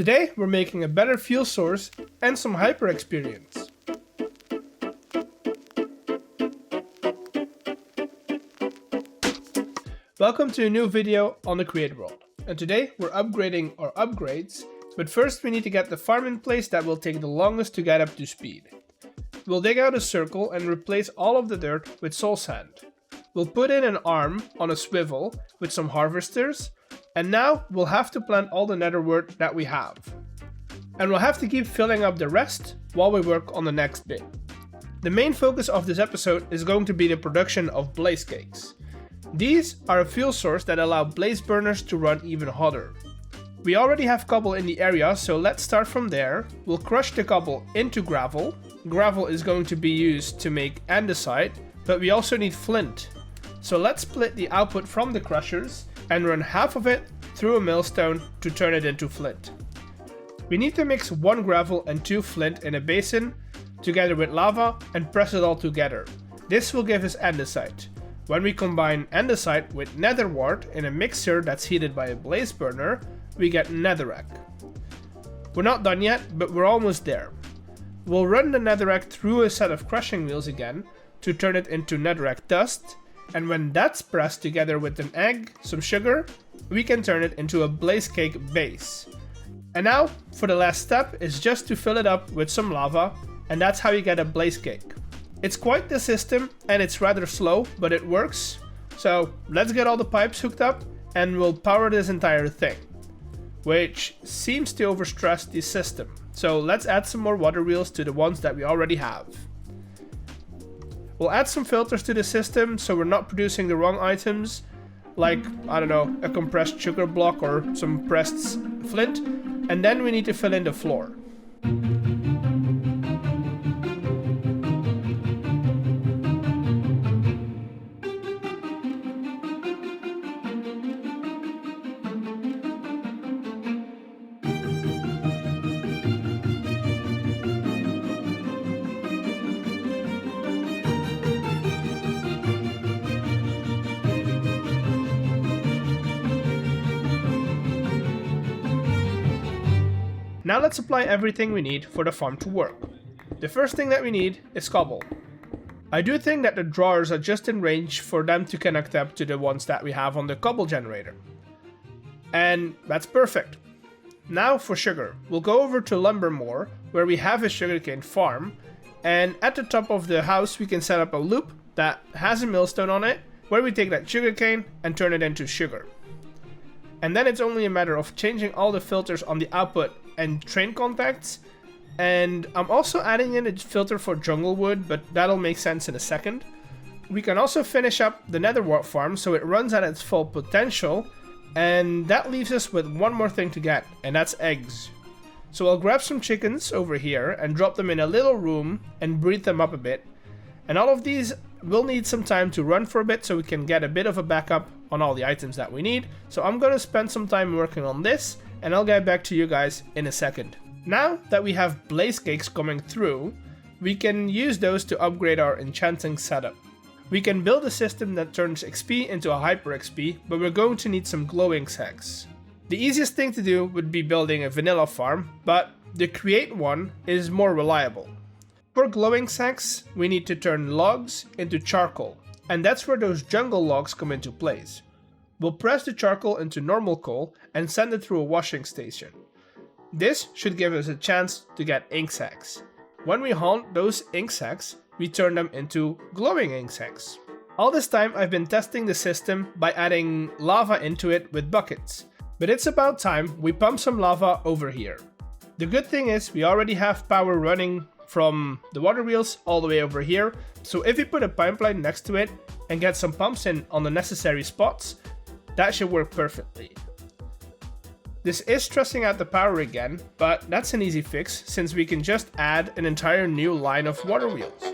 Today we're making a better fuel source and some hyper experience. Welcome to a new video on the Create World, and today we're upgrading our upgrades, but first we need to get the farm in place that will take the longest to get up to speed. We'll dig out a circle and replace all of the dirt with soul sand. We'll put in an arm on a swivel with some harvesters, and now we'll have to plant all the netherwort that we have. And we'll have to keep filling up the rest while we work on the next bit. The main focus of this episode is going to be the production of blaze cakes. These are a fuel source that allow blaze burners to run even hotter. We already have cobble in the area, so let's start from there. We'll crush the cobble into gravel. Gravel is going to be used to make andesite, but we also need flint. So let's split the output from the crushers and run half of it through a millstone to turn it into flint. We need to mix 1 gravel and 2 flint in a basin together with lava and press it all together. This will give us andesite. When we combine andesite with netherwort in a mixer that's heated by a blaze burner, we get netherrack. We're not done yet, but we're almost there. We'll run the netherrack through a set of crushing wheels again to turn it into netherrack dust, and when that's pressed together with an egg, some sugar, we can turn it into a blaze cake base. And now, for the last step, is just to fill it up with some lava, and that's how you get a blaze cake. It's quite the system, and it's rather slow, but it works. So let's get all the pipes hooked up, and we'll power this entire thing, which seems to overstress the system. So let's add some more water wheels to the ones that we already have. We'll add some filters to the system so we're not producing the wrong items, like, I don't know, a compressed sugar block or some pressed flint, and then we need to fill in the floor. Now let's apply everything we need for the farm to work. The first thing that we need is cobble. I do think that the drawers are just in range for them to connect up to the ones that we have on the cobble generator. And that's perfect. Now for sugar. We'll go over to Lumbermore, where we have a sugarcane farm, and at the top of the house we can set up a loop that has a millstone on it, where we take that sugarcane and turn it into sugar. And then it's only a matter of changing all the filters on the output and train contacts, and I'm also adding in a filter for jungle wood, but that'll make sense in a second. We can also finish up the netherwort farm so it runs at its full potential, and that leaves us with one more thing to get, and that's eggs. So I'll grab some chickens over here and drop them in a little room and breed them up a bit, and all of these will need some time to run for a bit so we can get a bit of a backup on all the items that we need. So I'm gonna spend some time working on this, and I'll get back to you guys in a second. Now that we have blaze cakes coming through, we can use those to upgrade our enchanting setup. We can build a system that turns XP into a hyper XP, but we're going to need some glowing sacks. The easiest thing to do would be building a vanilla farm, but the create one is more reliable. For glowing sacks, we need to turn logs into charcoal, and that's where those jungle logs come into place. We'll press the charcoal into normal coal and send it through a washing station. This should give us a chance to get ink sacs. When we haunt those ink sacs, we turn them into glowing ink sacs. All this time I've been testing the system by adding lava into it with buckets, but it's about time we pump some lava over here. The good thing is we already have power running from the water wheels all the way over here, so if we put a pipeline next to it and get some pumps in on the necessary spots, that should work perfectly. This is stressing out the power again, but that's an easy fix since we can just add an entire new line of water wheels.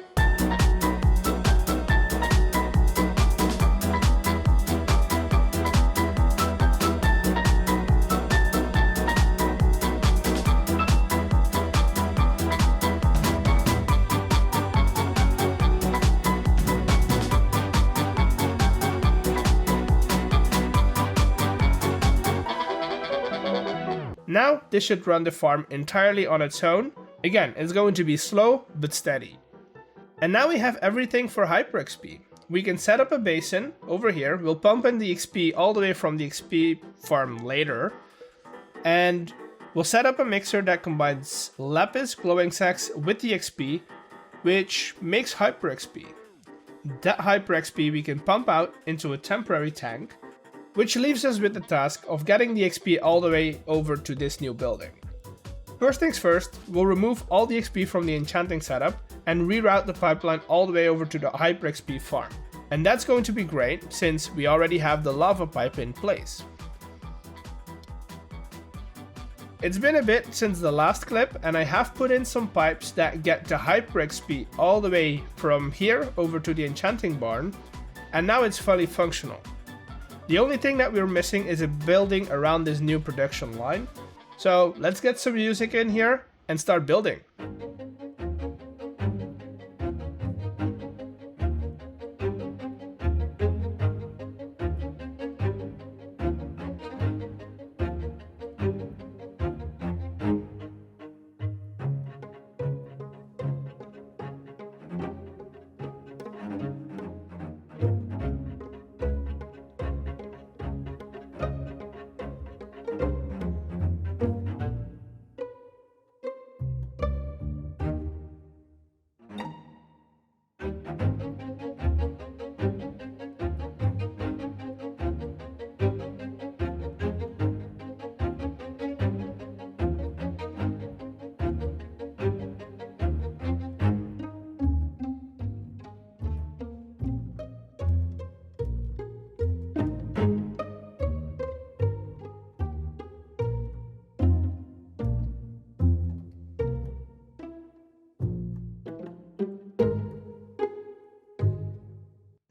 Now this should run the farm entirely on its own. Again, it's going to be slow but steady. And now we have everything for Hyper XP. We can set up a basin over here. We'll pump in the XP all the way from the XP farm later. And we'll set up a mixer that combines Lapis glowing sacks with the XP, which makes Hyper XP. That Hyper XP we can pump out into a temporary tank, which leaves us with the task of getting the XP all the way over to this new building. First things first, we'll remove all the XP from the enchanting setup and reroute the pipeline all the way over to the Hyper XP farm. And that's going to be great since we already have the lava pipe in place. It's been a bit since the last clip and I have put in some pipes that get the Hyper XP all the way from here over to the enchanting barn, and now it's fully functional. The only thing that we're missing is a building around this new production line. So let's get some music in here and start building.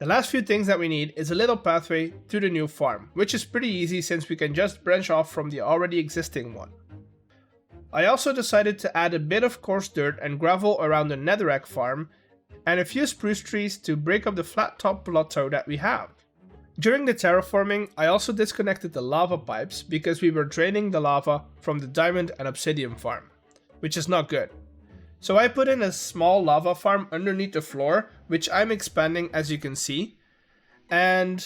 The last few things that we need is a little pathway to the new farm, which is pretty easy since we can just branch off from the already existing one. I also decided to add a bit of coarse dirt and gravel around the netherrack farm and a few spruce trees to break up the flat top plateau that we have. During the terraforming, I also disconnected the lava pipes because we were draining the lava from the diamond and obsidian farm, which is not good. So I put in a small lava farm underneath the floor, which I'm expanding as you can see. And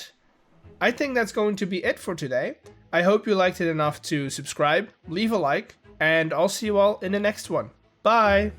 I think that's going to be it for today. I hope you liked it enough to subscribe, leave a like, and I'll see you all in the next one. Bye!